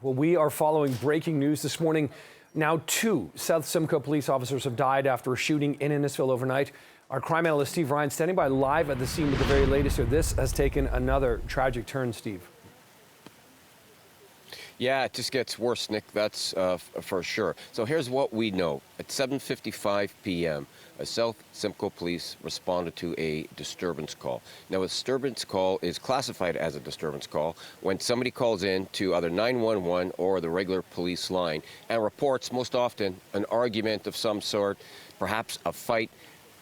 Well, we are following breaking news this morning. Now, 2 South Simcoe police officers have died after a shooting in Innisfil overnight. Our crime analyst, Steve Ryan, standing by live at the scene with the very latest here. This has taken another tragic turn, Steve. Yeah, it just gets worse, Nick, that's for sure. So here's what we know. At 7:55 p.m., South Simcoe police responded to a disturbance call. Now, a disturbance call is classified as a disturbance call when somebody calls in to either 911 or the regular police line and reports, most often, an argument of some sort, perhaps a fight.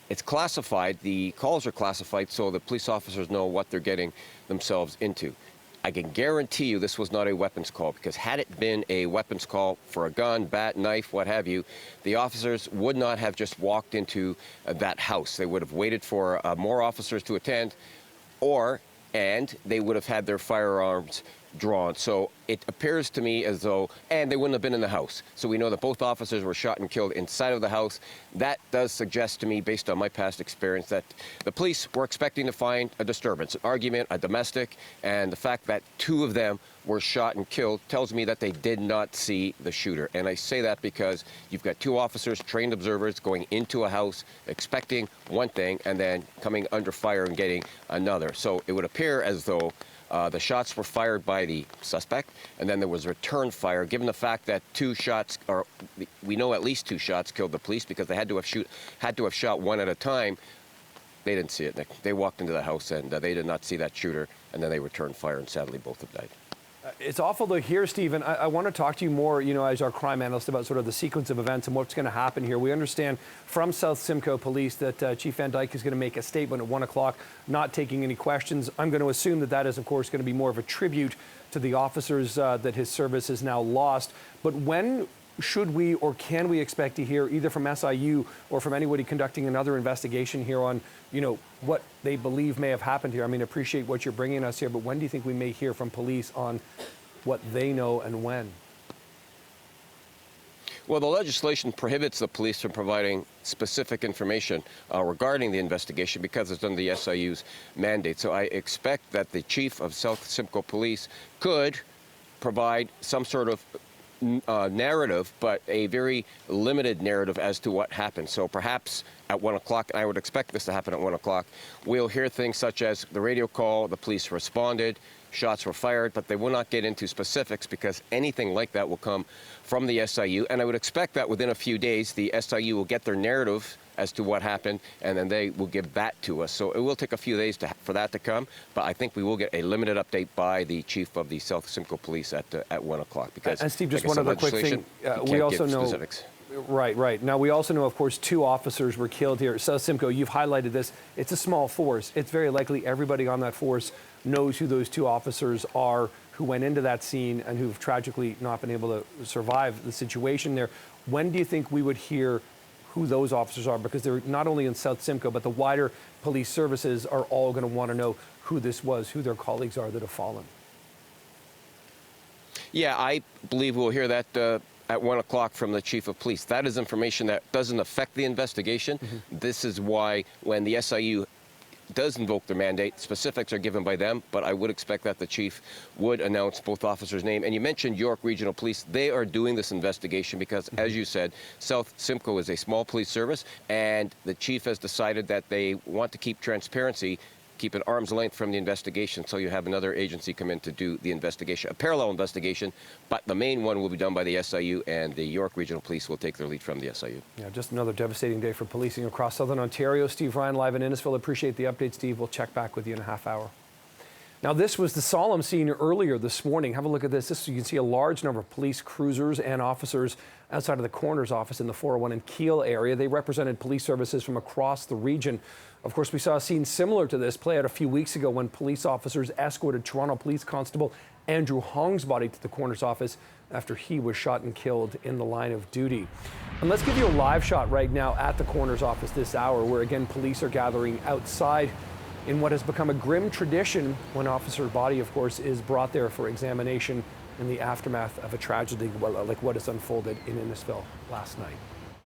It's classified, the calls are classified so the police officers know what they're getting themselves into. I can guarantee you this was not a weapons call, because had it been a weapons call for a gun, bat, knife, what have you, the officers would not have just walked into that house. They would have waited for more officers to attend, and they would have had their firearms drawn. So it appears to me as though, and they wouldn't have been in the house. So we know that both officers were shot and killed inside of the house. That does suggest to me, based on my past experience, that the police were expecting to find a disturbance, an argument, a domestic, and the fact that 2 of them were shot and killed tells me that they did not see the shooter. And I say that because you've got 2 officers, trained observers, going into a house, expecting one thing, and then coming under fire and getting another. So it would appear as though the shots were fired by the suspect, and then there was return fire. Given the fact that 2 shots, or we know at least 2 shots killed the police because they had to have shot one at a time, they didn't see it, Nick. They walked into the house and they did not see that shooter, and then they returned fire, and sadly both have died. It's awful to hear, Stephen. I want to talk to you more, as our crime analyst, about sort of the sequence of events and what's going to happen here. We understand from South Simcoe Police that Chief Van Dyke is going to make a statement at 1 o'clock, not taking any questions. I'm going to assume that is, of course, going to be more of a tribute to the officers that his service has now lost. But when should we or can we expect to hear either from SIU or from anybody conducting another investigation here on, what they believe may have happened here? I mean, appreciate what you're bringing us here, but when do you think we may hear from police on what they know and when? Well, the legislation prohibits the police from providing specific information regarding the investigation because it's under the SIU's mandate. So I expect that the chief of South Simcoe Police could provide some sort of narrative, but a very limited narrative as to what happened. So perhaps at 1 o'clock, and I would expect this to happen at 1 o'clock, we'll hear things such as the radio call, the police responded, shots were fired, but they will not get into specifics because anything like that will come from the SIU. And I would expect that within a few days, the SIU will get their narrative as to what happened, and then they will give that to us. So it will take a few days for that to come, but I think we will get a limited update by the chief of the South Simcoe Police at 1 o'clock. Because, and Steve, just one other quick thing. We also know specifics. Right. Now, we also know, of course, 2 officers were killed here. South Simcoe, you've highlighted this. It's a small force. It's very likely everybody on that force knows who those 2 officers are who went into that scene and who've tragically not been able to survive the situation there. When do you think we would hear who those officers are? Because they're not only in South Simcoe, but the wider police services are all going to want to know who this was, who their colleagues are that have fallen. Yeah, I believe we'll hear that at 1 o'clock from the chief of police. That is information that doesn't affect the investigation. This is why when the SIU does invoke their mandate, specifics are given by them, but I would expect that the chief would announce both officers' name. And you mentioned York Regional Police. They are doing this investigation because, as you said, South Simcoe is a small police service, and the chief has decided that they want to keep transparency, keep an arm's length from the investigation, so you have another agency come in to do the investigation, a parallel investigation, but the main one will be done by the SIU, and the York Regional Police will take their lead from the SIU. Yeah, just another devastating day for policing across Southern Ontario. Steve Ryan live in Innisfil. Appreciate the update, Steve. We'll check back with you in a half hour. Now, this was the solemn scene earlier this morning. Have a look at this. You can see a large number of police cruisers and officers outside of the coroner's office in the 401 and Keele area. They represented police services from across the region. Of course, we saw a scene similar to this play out a few weeks ago when police officers escorted Toronto Police Constable Andrew Hong's body to the coroner's office after he was shot and killed in the line of duty. And let's give you a live shot right now at the coroner's office this hour, where again police are gathering outside in what has become a grim tradition when officer body, of course, is brought there for examination in the aftermath of a tragedy like what has unfolded in Innisfil last night.